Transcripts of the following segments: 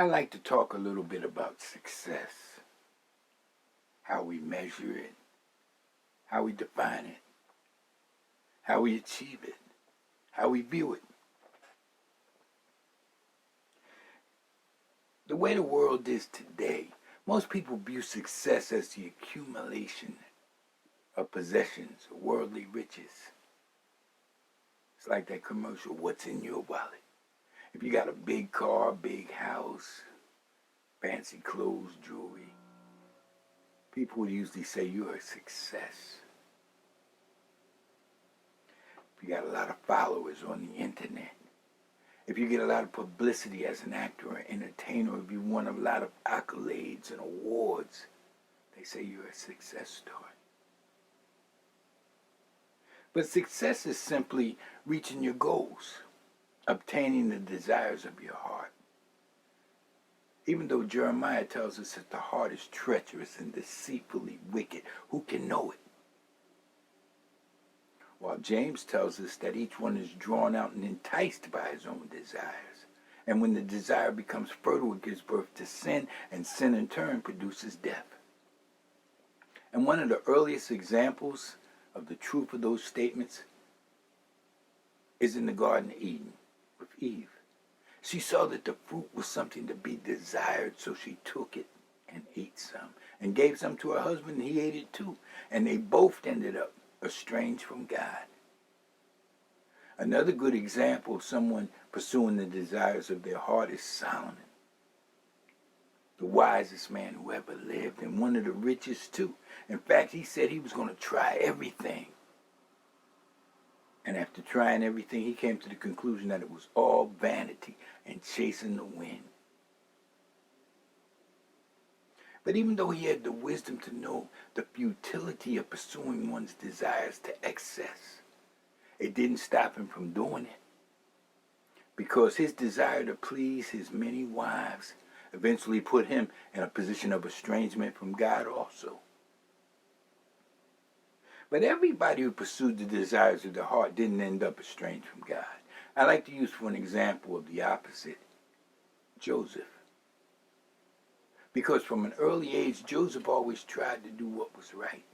I like to talk a little bit about success, how we measure it, how we define it, how we achieve it, how we view it. The way the world is today, most people view success as the accumulation of possessions, of worldly riches. It's like that commercial, what's in your wallet? If you got a big car, big house, fancy clothes, jewelry, people would usually say you're a success. If you got a lot of followers on the internet, if you get a lot of publicity as an actor or entertainer, if you won a lot of accolades and awards, they say you're a success story. But success is simply reaching your goals, obtaining the desires of your heart. Even though Jeremiah tells us that the heart is treacherous and deceitfully wicked, who can know it? While James tells us that each one is drawn out and enticed by his own desires. And when the desire becomes fertile, it gives birth to sin, and sin in turn produces death. And one of the earliest examples of the truth of those statements is in the Garden of Eden with Eve. She saw that the fruit was something to be desired, so she took it and ate some, and gave some to her husband, and he ate it too. And they both ended up estranged from God. Another good example of someone pursuing the desires of their heart is Solomon, the wisest man who ever lived, and one of the richest too. In fact, he said he was going to try everything. And after trying everything, he came to the conclusion that it was all vanity and chasing the wind. But even though he had the wisdom to know the futility of pursuing one's desires to excess, it didn't stop him from doing it. Because his desire to please his many wives eventually put him in a position of estrangement from God also. But everybody who pursued the desires of the heart didn't end up estranged from God. I like to use for an example of the opposite, Joseph. Because from an early age, Joseph always tried to do what was right.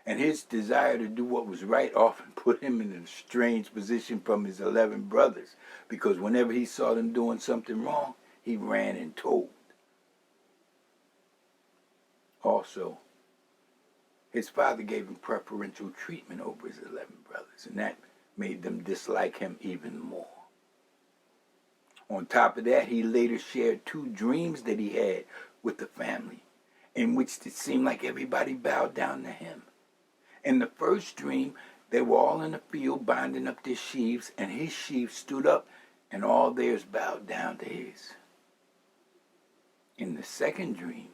And his desire to do what was right often put him in a strange position from his 11 brothers. Because whenever he saw them doing something wrong, he ran and told. Also, his father gave him preferential treatment over his 11 brothers, and that made them dislike him even more. On top of that, he later shared 2 dreams that he had with the family, in which it seemed like everybody bowed down to him. In the first dream, they were all in the field binding up their sheaves, and his sheaves stood up, and all theirs bowed down to his. In the second dream,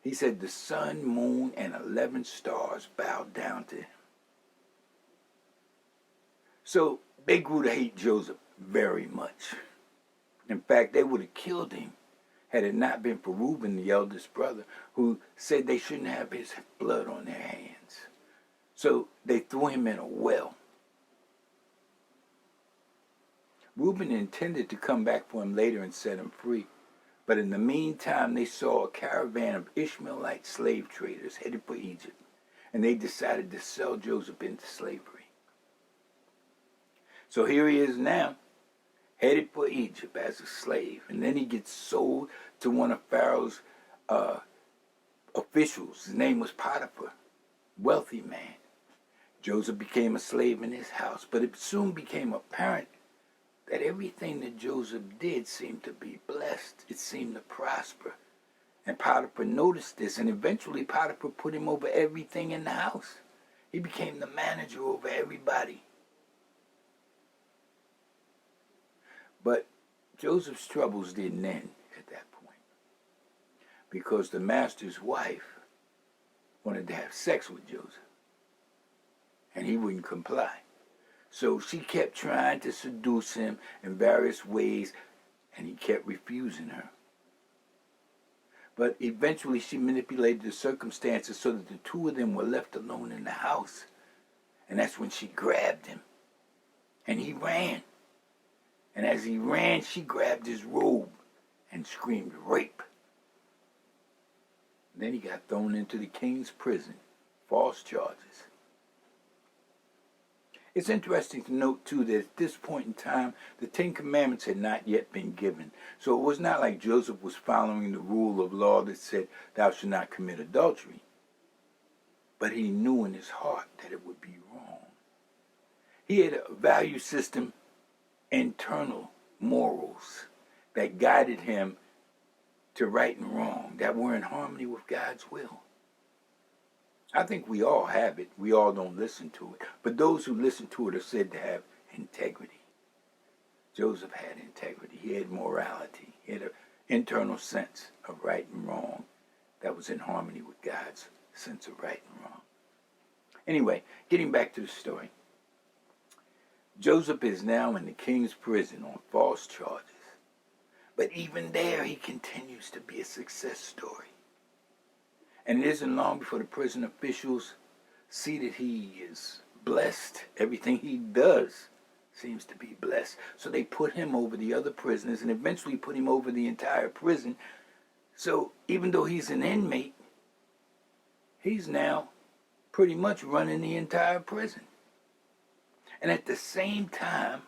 he said the sun, moon, and 11 stars bowed down to him. So they grew to hate Joseph very much. In fact, they would have killed him had it not been for Reuben, the eldest brother, who said they shouldn't have his blood on their hands. So they threw him in a well. Reuben intended to come back for him later and set him free. But in the meantime, they saw a caravan of Ishmaelite slave traders headed for Egypt, and they decided to sell Joseph into slavery. So here he is now, headed for Egypt as a slave, and then he gets sold to one of Pharaoh's officials. His name was Potiphar, wealthy man. Joseph became a slave in his house, but it soon became apparent that everything that Joseph did seemed to be blessed. It seemed to prosper. And Potiphar noticed this, and eventually Potiphar put him over everything in the house. He became the manager over everybody. But Joseph's troubles didn't end at that point, because the master's wife wanted to have sex with Joseph, and he wouldn't comply. So she kept trying to seduce him in various ways, and he kept refusing her. But eventually she manipulated the circumstances so that the 2 of them were left alone in the house. And that's when she grabbed him, and he ran. And as he ran, she grabbed his robe and screamed, "Rape!" Then he got thrown into the king's prison, false charges. It's interesting to note, too, that at this point in time, the Ten Commandments had not yet been given. So it was not like Joseph was following the rule of law that said, "Thou shalt not commit adultery." But he knew in his heart that it would be wrong. He had a value system, internal morals, that guided him to right and wrong, that were in harmony with God's will. I think we all have it. We all don't listen to it. But those who listen to it are said to have integrity. Joseph had integrity. He had morality. He had an internal sense of right and wrong that was in harmony with God's sense of right and wrong. Anyway, getting back to the story. Joseph is now in the king's prison on false charges. But even there, he continues to be a success story. And it isn't long before the prison officials see that he is blessed. Everything he does seems to be blessed. So they put him over the other prisoners and eventually put him over the entire prison. So even though he's an inmate, he's now pretty much running the entire prison. And at the same time,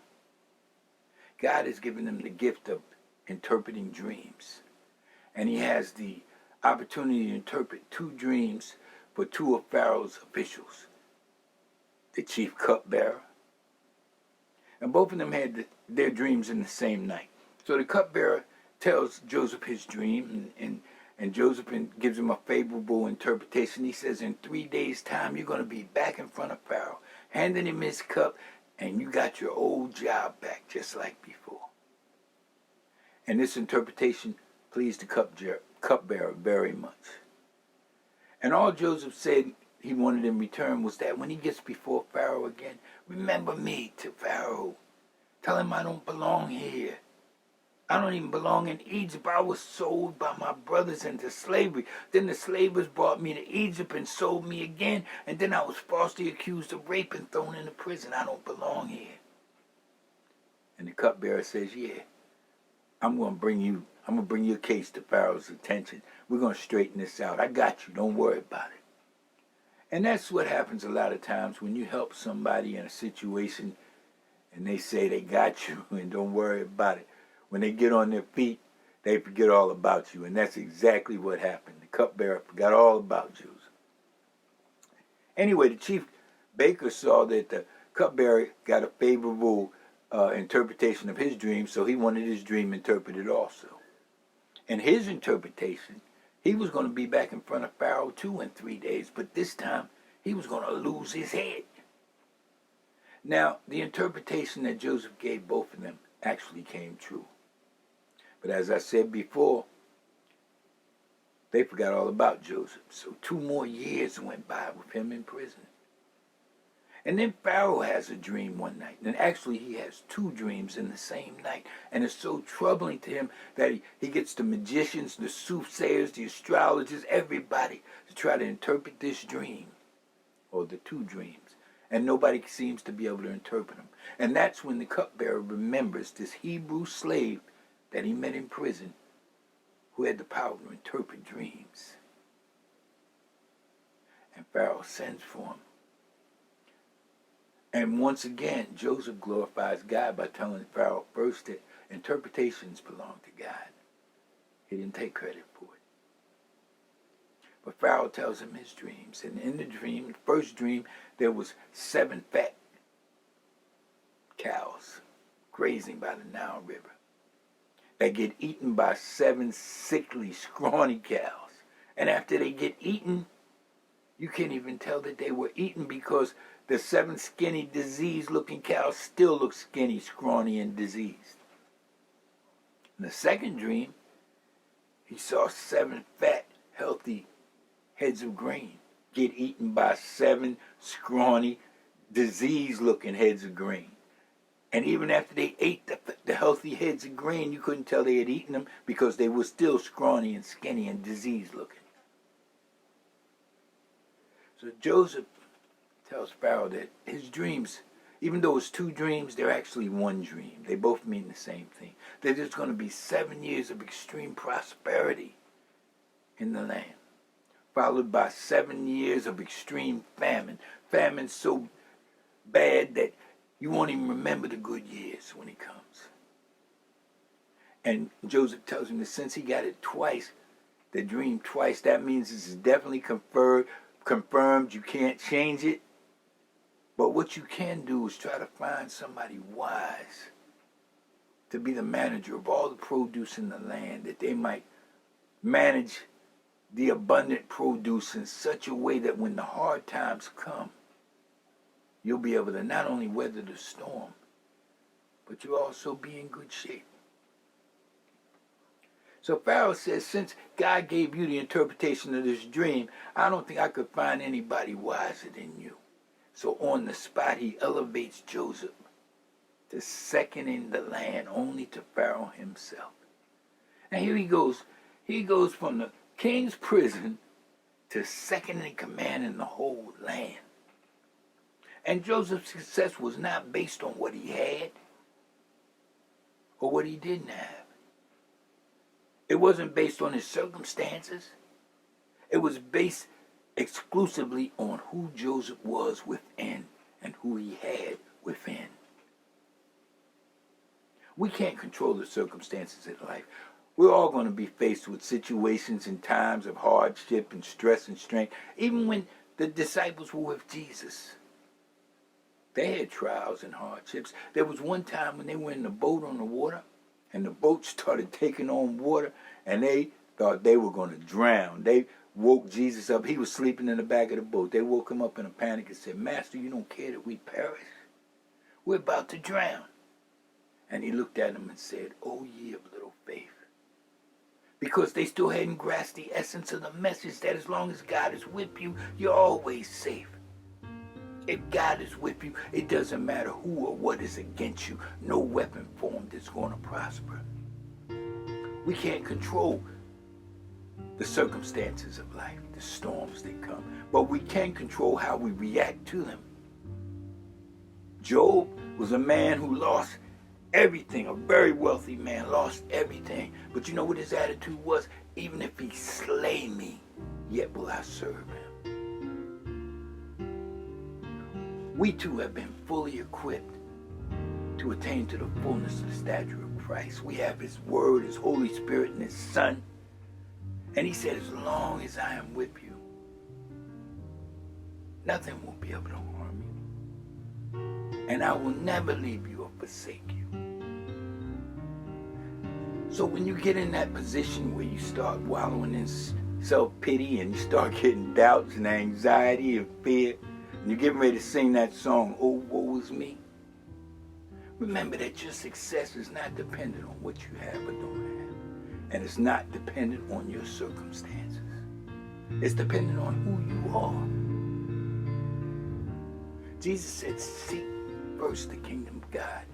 God has given him the gift of interpreting dreams. And he has the opportunity to interpret 2 dreams for 2 of Pharaoh's officials, the chief cupbearer. And both of them had their dreams in the same night. So the cupbearer tells Joseph his dream, and Joseph gives him a favorable interpretation. He says, in 3 days' time, you're going to be back in front of Pharaoh, handing him his cup, and you got your old job back just like before. And this interpretation pleased the cupbearer very much. And all Joseph said he wanted in return was that when he gets before Pharaoh again, remember me to Pharaoh. Tell him I don't belong here. I don't even belong in Egypt. I was sold by my brothers into slavery. Then the slavers brought me to Egypt and sold me again. And then I was falsely accused of rape and thrown into prison. I don't belong here. And the cupbearer says, yeah, I'm going to bring your case to Pharaoh's attention. We're going to straighten this out. I got you. Don't worry about it. And that's what happens a lot of times when you help somebody in a situation and they say they got you and don't worry about it. When they get on their feet, they forget all about you. And that's exactly what happened. The cupbearer forgot all about Joseph. Anyway, the chief baker saw that the cupbearer got a favorable interpretation of his dream, so he wanted his dream interpreted also. In his interpretation, he was going to be back in front of Pharaoh too in 3 days, but this time he was going to lose his head. Now, the interpretation that Joseph gave both of them actually came true. But as I said before, they forgot all about Joseph. So 2 more years went by with him in prison. And then Pharaoh has a dream one night. And actually he has 2 dreams in the same night. And it's so troubling to him that he gets the magicians, the soothsayers, the astrologers, everybody to try to interpret this dream. Or the 2 dreams. And nobody seems to be able to interpret them. And that's when the cupbearer remembers this Hebrew slave that he met in prison who had the power to interpret dreams. And Pharaoh sends for him. And once again, Joseph glorifies God by telling Pharaoh first that interpretations belong to God. He didn't take credit for it. But Pharaoh tells him his dreams. And in the dream, the first dream, there was 7 fat cows grazing by the Nile River that get eaten by 7 sickly, scrawny cows. And after they get eaten, you can't even tell that they were eaten because the 7 skinny, diseased-looking cows still look skinny, scrawny, and diseased. In the second dream, he saw 7 fat, healthy heads of grain get eaten by 7 scrawny, diseased-looking heads of grain. And even after they ate the healthy heads of grain, you couldn't tell they had eaten them because they were still scrawny and skinny and diseased-looking. So Joseph tells Pharaoh that his dreams, Even though it's two dreams, they're actually one dream. They both mean the same thing. There's going to be 7 years of extreme prosperity in the land, followed by 7 years of extreme famine. Famine so bad that you won't even remember the good years when it comes. And Joseph tells him that since he got it twice, the dream twice, that means this is definitely confirmed. You can't change it. But what you can do is try to find somebody wise to be the manager of all the produce in the land, that they might manage the abundant produce in such a way that when the hard times come, you'll be able to not only weather the storm, but you'll also be in good shape. So Pharaoh says, since God gave you the interpretation of this dream, I don't think I could find anybody wiser than you. So on the spot, he elevates Joseph to second in the land only to Pharaoh himself. And here he goes. He goes from the king's prison to second in command in the whole land. And Joseph's success was not based on what he had or what he didn't have. It wasn't based on his circumstances. It was based exclusively on who Joseph was within and who he had within. We can't control the circumstances in life. We're all going to be faced with situations and times of hardship and stress and strain. Even when the disciples were with Jesus, they had trials and hardships. There was one time when they were in the boat on the water, and the boat started taking on water, and they thought they were going to drown. They woke Jesus up. He was sleeping in the back of the boat. They woke him up in a panic and said, Master, you don't care that we perish? We're about to drown. And he looked at them and said, O ye of little faith. Because they still hadn't grasped the essence of the message that as long as God is with you, you're always safe. If God is with you, it doesn't matter who or what is against you. No weapon formed is going to prosper. We can't control the circumstances of life, the storms that come, but we can control how we react to them. Job was a man who lost everything, a very wealthy man, lost everything. But you know what his attitude was? Even if he slay me, yet will I serve him. We too have been fully equipped to attain to the fullness of the stature of Christ. We have his word, his Holy Spirit, and his Son. And he said, as long as I am with you, nothing will be able to harm you. And I will never leave you or forsake you. So when you get in that position where you start wallowing in self-pity and you start getting doubts and anxiety and fear, and you're getting ready to sing that song, Oh, woe is me, remember that your success is not dependent on what you have or don't have. And it's not dependent on your circumstances. It's dependent on who you are. Jesus said, seek first the kingdom of God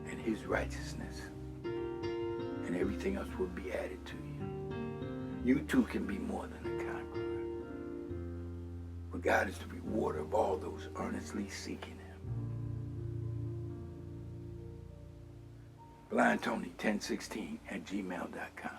and his righteousness, and everything else will be added to you. You too can be more than a conqueror. For God is the rewarder of all those earnestly seeking him. BlindTony1016 @gmail.com.